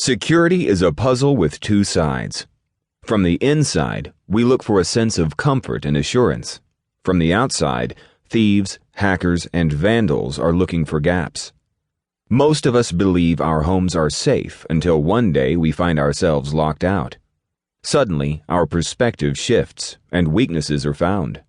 Security is a puzzle with two sides. From the inside, we look for a sense of comfort and assurance. From the outside, thieves, hackers, and vandals are looking for gaps. Most of us believe our homes are safe until one day we find ourselves locked out. Suddenly, our perspective shifts and weaknesses are found.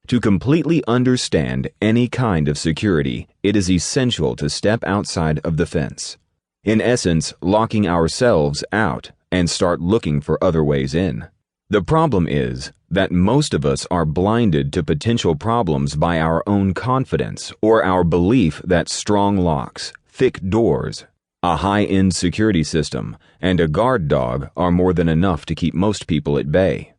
To completely understand any kind of security, it is essential to step outside of the fence. In essence, locking ourselves out and start looking for other ways in. The problem is that most of us are blinded to potential problems by our own confidence or our belief that strong locks, thick doors, a high-end security system, and a guard dog are more than enough to keep most people at bay.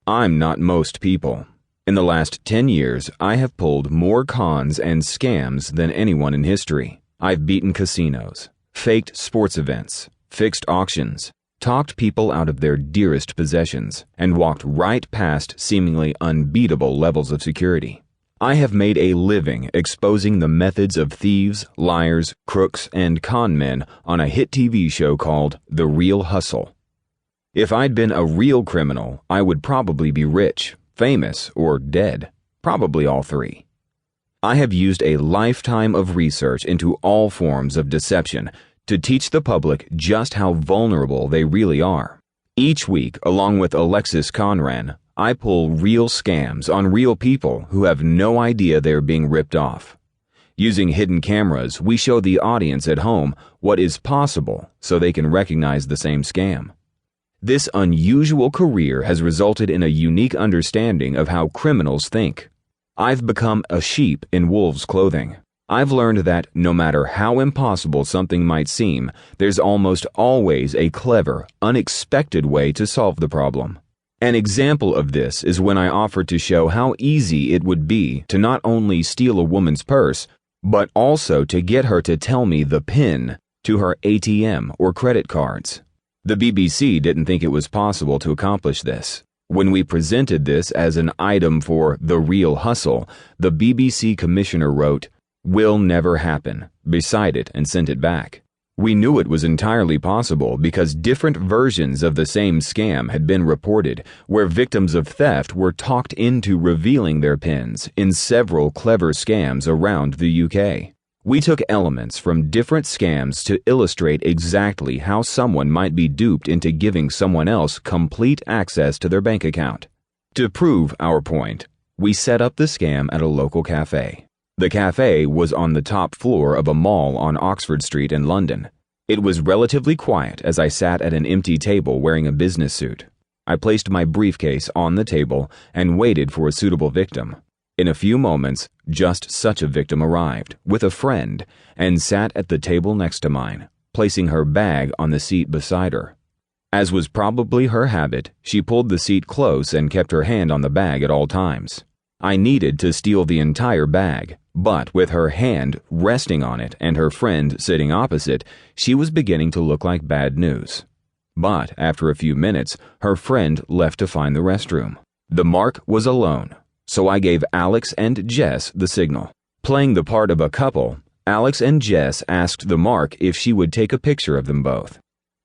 I'm not most people. In the last 10 years, I have pulled more cons and scams than anyone in history. I've beaten casinos, faked sports events, fixed auctions, talked people out of their dearest possessions, and walked right past seemingly unbeatable levels of security. I have made a living exposing the methods of thieves, liars, crooks, and con men on a hit TV show called The Real Hustle. If I'd been a real criminal, I would probably be rich, famous, or dead. Probably all three. I have used a lifetime of research into all forms of deception to teach the public just how vulnerable they really are. Each week, along with Alexis Conran, I pull real scams on real people who have no idea they're being ripped off. Using hidden cameras, we show the audience at home what is possible so they can recognize the same scam. This unusual career has resulted in a unique understanding of how criminals think. I've become a sheep in wolves' clothing. I've learned that no matter how impossible something might seem, there's almost always a clever, unexpected way to solve the problem. An example of this is when I offered to show how easy it would be to not only steal a woman's purse, but also to get her to tell me the PIN to her ATM or credit cards. The BBC didn't think it was possible to accomplish this. When we presented this as an item for The Real Hustle, the BBC commissioner wrote, "Will never happen," beside it and sent it back. We knew it was entirely possible because different versions of the same scam had been reported, where victims of theft were talked into revealing their PINs in several clever scams around the UK. We took elements from different scams to illustrate exactly how someone might be duped into giving someone else complete access to their bank account. To prove our point, we set up the scam at a local cafe. The cafe was on the top floor of a mall on Oxford Street in London. It was relatively quiet as I sat at an empty table wearing a business suit. I placed my briefcase on the table and waited for a suitable victim. In a few moments, just such a victim arrived, with a friend, and sat at the table next to mine, placing her bag on the seat beside her. As was probably her habit, she pulled the seat close and kept her hand on the bag at all times. I needed to steal the entire bag, but with her hand resting on it and her friend sitting opposite, she was beginning to look like bad news. But after a few minutes, her friend left to find the restroom. The mark was alone, so I gave Alex and Jess the signal. Playing the part of a couple, Alex and Jess asked the mark if she would take a picture of them both.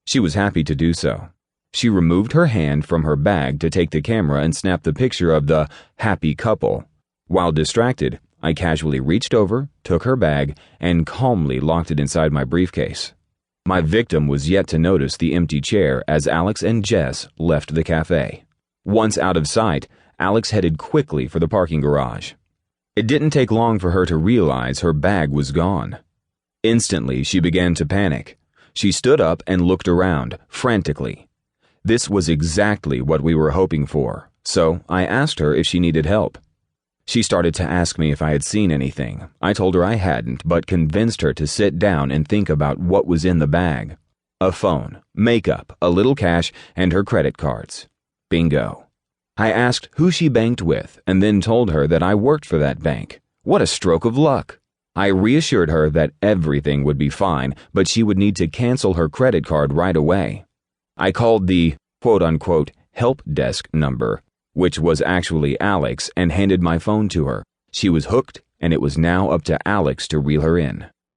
She was happy to do so. She removed her hand from her bag to take the camera and snap the picture of the happy couple. While distracted, I casually reached over, took her bag, and calmly locked it inside my briefcase. My victim was yet to notice the empty chair as Alex and Jess left the cafe. Once out of sight, Alex headed quickly for the parking garage. It didn't take long for her to realize her bag was gone. Instantly, she began to panic. She stood up and looked around, frantically. This was exactly what we were hoping for, so I asked her if she needed help. She started to ask me if I had seen anything. I told her I hadn't, but convinced her to sit down and think about what was in the bag. A phone, makeup, a little cash, and her credit cards. Bingo. I asked who she banked with and then told her that I worked for that bank. What a stroke of luck. I reassured her that everything would be fine, but she would need to cancel her credit card right away. I called the quote-unquote help desk number, which was actually Alex, and handed my phone to her. She was hooked, and it was now up to Alex to reel her in.